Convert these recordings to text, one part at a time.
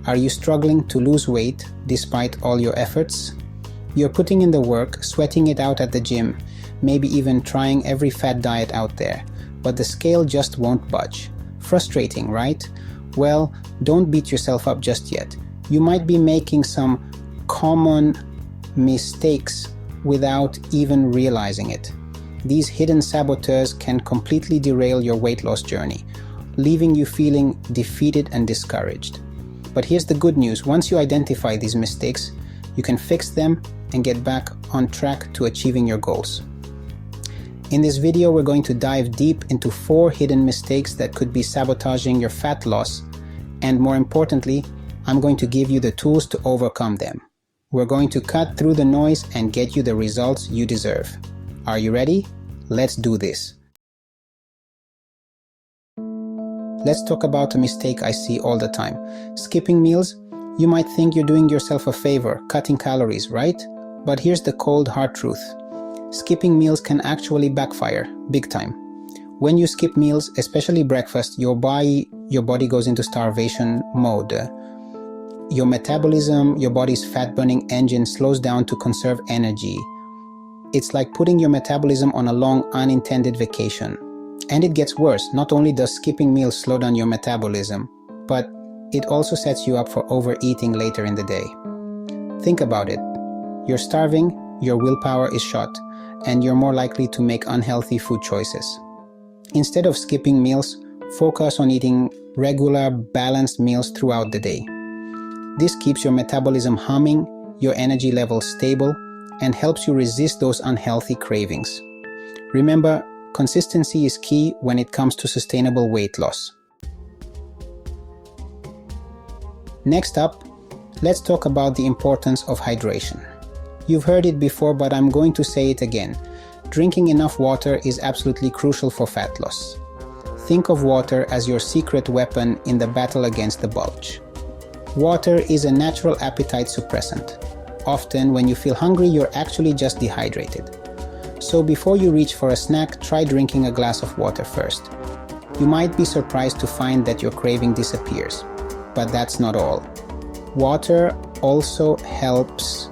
Are you struggling to lose weight despite all your efforts? You're putting in the work, sweating it out at the gym, maybe even trying every fad diet out there, but the scale just won't budge. Frustrating, right? Well, don't beat yourself up just yet. You might be making some common mistakes without even realizing it. These hidden saboteurs can completely derail your weight loss journey, leaving you feeling defeated and discouraged. But here's the good news: once you identify these mistakes, you can fix them and get back on track to achieving your goals. In this video, we're going to dive deep into 4 hidden mistakes that could be sabotaging your fat loss, and more importantly, I'm going to give you the tools to overcome them. We're going to cut through the noise and get you the results you deserve. Are you ready? Let's do this. Let's talk about a mistake I see all the time. Skipping meals. You might think you're doing yourself a favor, cutting calories, right? But here's the cold hard truth. Skipping meals can actually backfire, big time. When you skip meals, especially breakfast, your body goes into starvation mode. Your metabolism, your body's fat-burning engine, slows down to conserve energy. It's like putting your metabolism on a long, unintended vacation. And it gets worse. Not only does skipping meals slow down your metabolism, but it also sets you up for overeating later in the day. Think about it. You're starving, your willpower is shot, and you're more likely to make unhealthy food choices. Instead of skipping meals, focus on eating regular, balanced meals throughout the day. This keeps your metabolism humming, your energy levels stable, and helps you resist those unhealthy cravings. Remember, consistency is key when it comes to sustainable weight loss. Next up, let's talk about the importance of hydration. You've heard it before, but I'm going to say it again. Drinking enough water is absolutely crucial for fat loss. Think of water as your secret weapon in the battle against the bulge. Water is a natural appetite suppressant. Often, when you feel hungry, you're actually just dehydrated. So before you reach for a snack, try drinking a glass of water first. You might be surprised to find that your craving disappears. But that's not all. Water also helps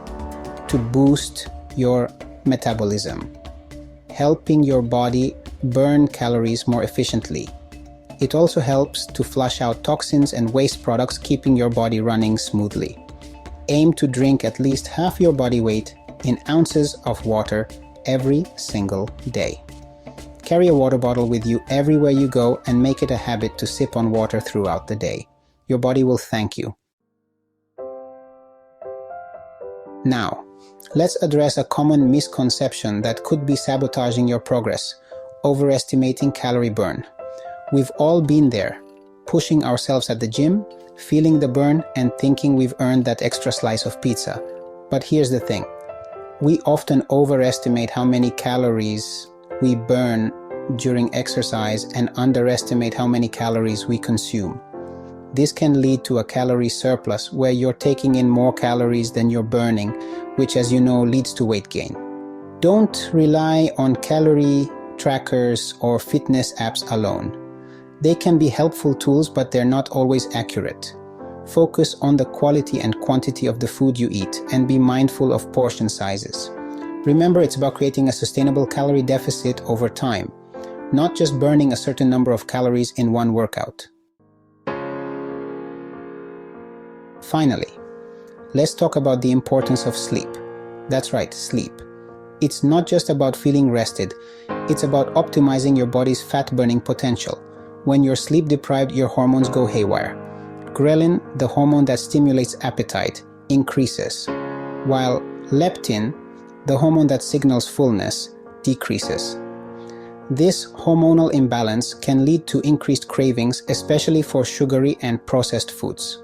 to boost your metabolism, helping your body burn calories more efficiently. It also helps to flush out toxins and waste products, keeping your body running smoothly. Aim to drink at least half your body weight in ounces of water every single day. Carry a water bottle with you everywhere you go and make it a habit to sip on water throughout the day. Your body will thank you. Now, let's address a common misconception that could be sabotaging your progress: overestimating calorie burn. We've all been there, pushing ourselves at the gym, feeling the burn, and thinking we've earned that extra slice of pizza. But here's the thing. We often overestimate how many calories we burn during exercise and underestimate how many calories we consume. This can lead to a calorie surplus where you're taking in more calories than you're burning, which, as you know, leads to weight gain. Don't rely on calorie trackers or fitness apps alone. They can be helpful tools, but they're not always accurate. Focus on the quality and quantity of the food you eat and be mindful of portion sizes. Remember, it's about creating a sustainable calorie deficit over time, not just burning a certain number of calories in one workout. Finally, let's talk about the importance of sleep. That's right, sleep. It's not just about feeling rested, it's about optimizing your body's fat-burning potential. When you're sleep deprived, your hormones go haywire. Ghrelin, the hormone that stimulates appetite, increases, while leptin, the hormone that signals fullness, decreases. This hormonal imbalance can lead to increased cravings, especially for sugary and processed foods.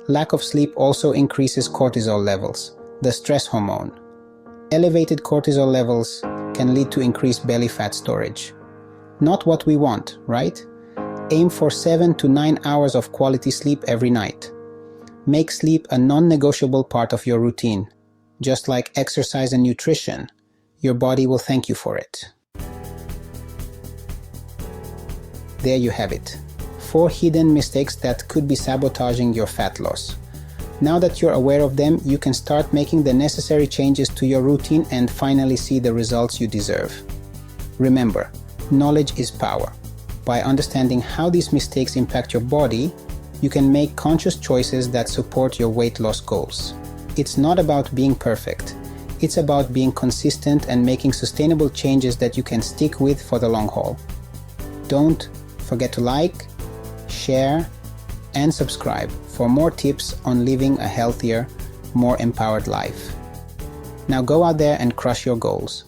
Lack of sleep also increases cortisol levels, the stress hormone. Elevated cortisol levels can lead to increased belly fat storage. Not what we want, right? Aim for 7 to 9 hours of quality sleep every night. Make sleep a non-negotiable part of your routine. Just like exercise and nutrition, your body will thank you for it. There you have it. 4 hidden mistakes that could be sabotaging your fat loss. Now that you're aware of them, you can start making the necessary changes to your routine and finally see the results you deserve. Remember, knowledge is power. By understanding how these mistakes impact your body, you can make conscious choices that support your weight loss goals. It's not about being perfect. It's about being consistent and making sustainable changes that you can stick with for the long haul. Don't forget to like, share, and subscribe for more tips on living a healthier, more empowered life. Now go out there and crush your goals.